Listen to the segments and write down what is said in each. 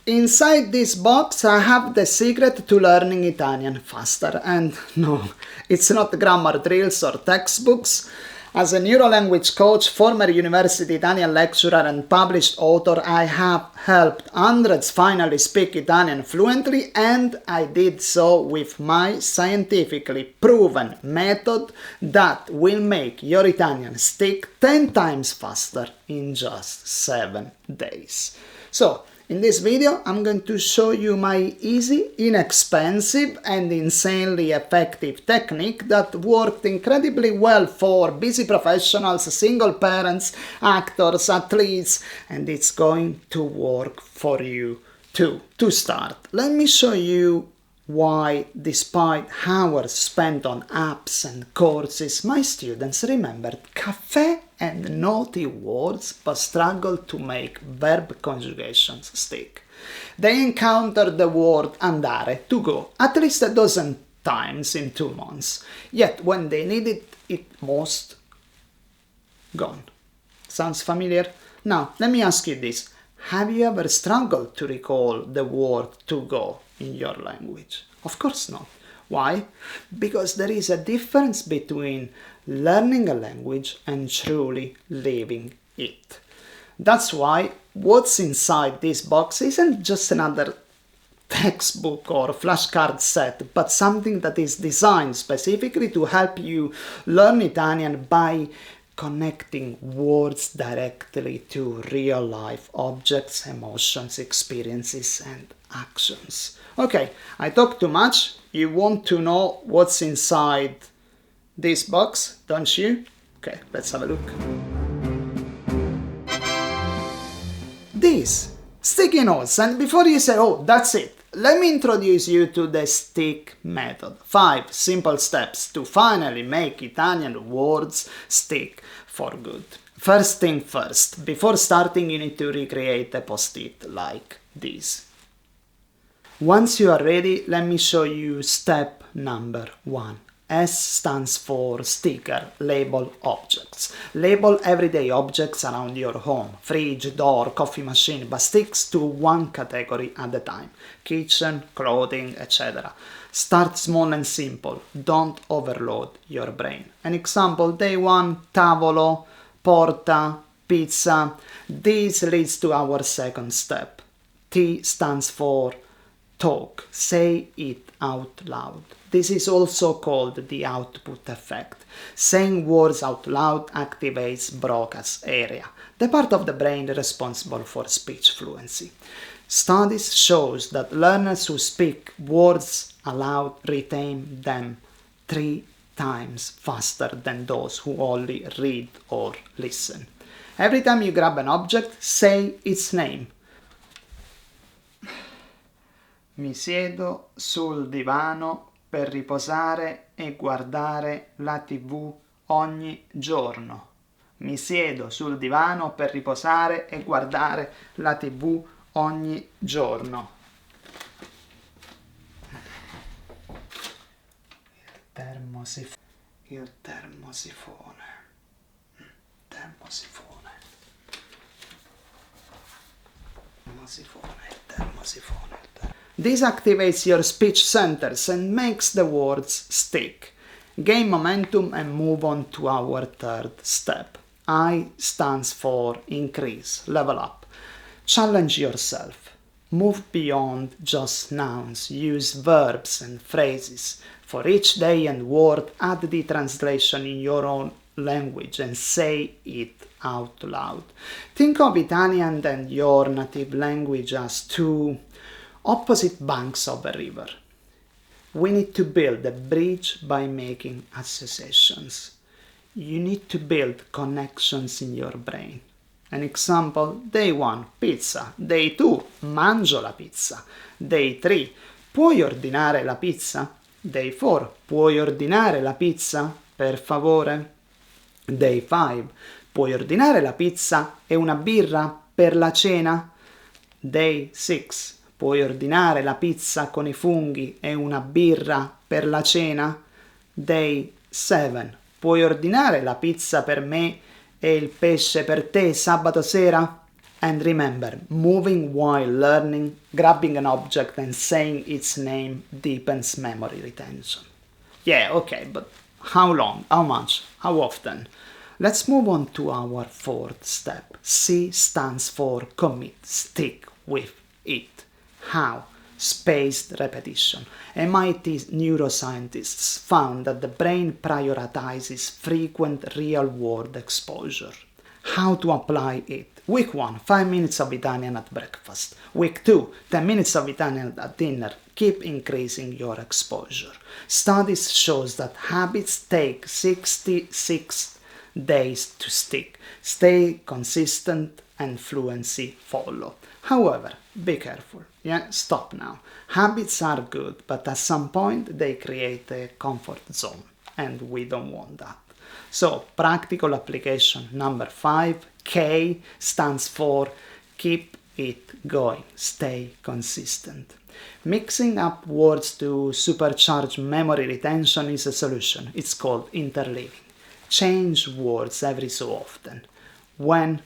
Inside this box I have the secret to learning Italian faster. And no, it's not grammar drills or textbooks. As a neurolanguage coach, former university Italian lecturer and published author, I have helped hundreds finally speak Italian fluently, and I did so with my scientifically proven method that will make your Italian stick 10 times faster in just 7 days. So, in this video, I'm going to show you my easy, inexpensive and insanely effective technique that worked incredibly well for busy professionals, single parents, actors, athletes, and it's going to work for you too. To start, let me show you why, despite hours spent on apps and courses, my students remembered cafe and naughty words but struggled to make verb conjugations stick. They encountered the word andare, to go, at least a dozen times in 2 months, yet when they needed it most, gone. Sounds familiar? Now, let me ask you this. Have you ever struggled to recall the word to go in your language? Of course not. Why? Because there is a difference between learning a language and truly living it. That's why what's inside this box isn't just another textbook or flashcard set, but something that is designed specifically to help you learn Italian by connecting words directly to real-life objects, emotions, experiences, and actions. Okay, I talk too much. You want to know what's inside this box, don't you? Okay, let's have a look. These sticky notes, and before you say, oh, that's it, let me introduce you to the stick method. 5 simple steps to finally make Italian words stick for good. First thing first, before starting you need to recreate a post-it like this. Once you are ready, let me show you step number 1. S stands for sticker, label objects. Label everyday objects around your home, fridge, door, coffee machine, but sticks to one category at a time. Kitchen, clothing, etc. Start small and simple, don't overload your brain. An example, day 1, tavolo, porta, pizza. This leads to our second step. T stands for talk, say it out loud. This is also called the output effect. Saying words out loud activates Broca's area, the part of the brain responsible for speech fluency. Studies shows that learners who speak words aloud retain them 3 times faster than those who only read or listen. Every time you grab an object, say its name. Mi siedo sul divano per riposare e guardare la TV ogni giorno. Mi siedo sul divano per riposare e guardare la TV ogni giorno. Il termosifone. This activates your speech centers and makes the words stick. Gain momentum and move on to our third step. I stands for increase, level up. Challenge yourself. Move beyond just nouns. Use verbs and phrases. For each day and word, add the translation in your own language and say it out loud. Think of Italian and your native language as 2 opposite banks of a river. We need to build a bridge by making associations. You need to build connections in your brain. An example, day 1, pizza. Day 2, mangio la pizza. Day 3, puoi ordinare la pizza? Day 4, puoi ordinare la pizza, per favore? Day 5, puoi ordinare la pizza e una birra per la cena? Day 6, puoi ordinare la pizza con i funghi e una birra per la cena? Day 7, puoi ordinare la pizza per me e il pesce per te sabato sera? And remember, moving while learning, grabbing an object and saying its name deepens memory retention. Yeah, okay, but how long? How much? How often? Let's move on to our fourth step. C stands for commit, stick with it. How? Spaced repetition. MIT neuroscientists found that the brain prioritizes frequent real-world exposure. How to apply it? Week 1, 5 minutes of Italian at breakfast. Week 2, 10 minutes of Italian at dinner. Keep increasing your exposure. Studies shows that habits take 66 days to stick. Stay consistent and fluency follow. However, be careful. Yeah, stop now. Habits are good, but at some point they create a comfort zone, and we don't want that. So, practical application number 5, K stands for keep it going, stay consistent. Mixing up words to supercharge memory retention is a solution. It's called interleaving. Change words every so often. When,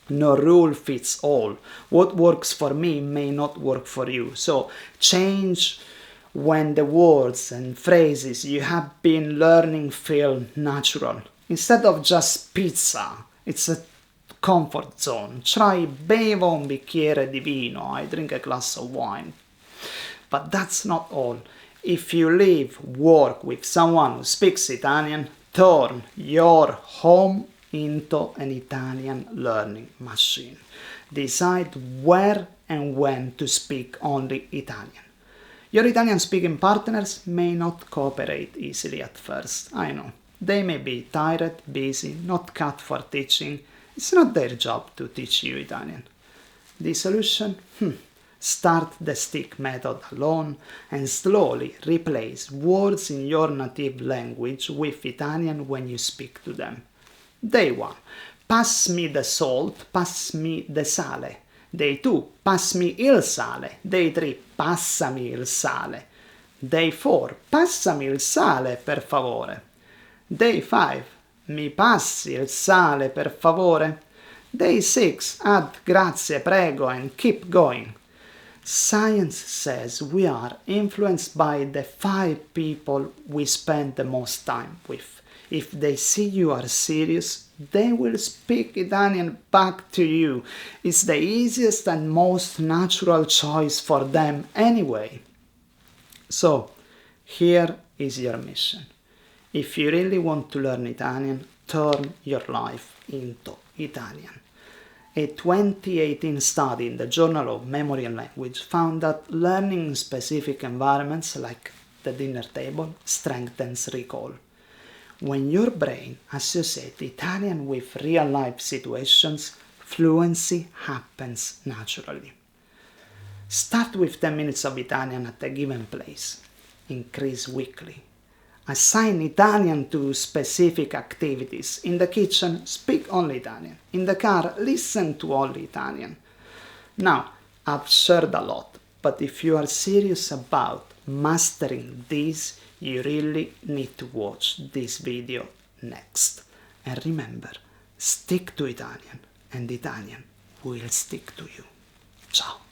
no rule fits all. What works for me may not work for you. So change when the words and phrases you have been learning feel natural. Instead of just pizza, it's a comfort zone. Try bevo un bicchiere di vino. I drink a glass of wine. But that's not all. If you live, work with someone who speaks Italian, turn your home into an Italian learning machine. Decide where and when to speak only Italian. Your Italian-speaking partners may not cooperate easily at first, I know. They may be tired, busy, not cut for teaching. It's not their job to teach you Italian. The solution? Start the stick method alone and slowly replace words in your native language with Italian when you speak to them. Day 1. Pass me the salt, pass me the sale. Day 2. Pass me il sale. Day 3. Passami il sale. Day 4. Passami il sale, per favore. Day 5. Mi passi il sale, per favore. Day 6. Add grazie, prego, and keep going. Science says we are influenced by the 5 people we spend the most time with. If they see you are serious, they will speak Italian back to you. It's the easiest and most natural choice for them anyway. So, here is your mission. If you really want to learn Italian, turn your life into Italian. A 2018 study in the Journal of Memory and Language found that learning in specific environments like the dinner table strengthens recall. When your brain associates Italian with real-life situations, fluency happens naturally. Start with 10 minutes of Italian at a given place. Increase weekly. Assign Italian to specific activities. In the kitchen, speak only Italian. In the car, listen to only Italian. Now, I've shared a lot, but if you are serious about mastering this, you really need to watch this video next. And remember, stick to Italian, and Italian will stick to you. Ciao!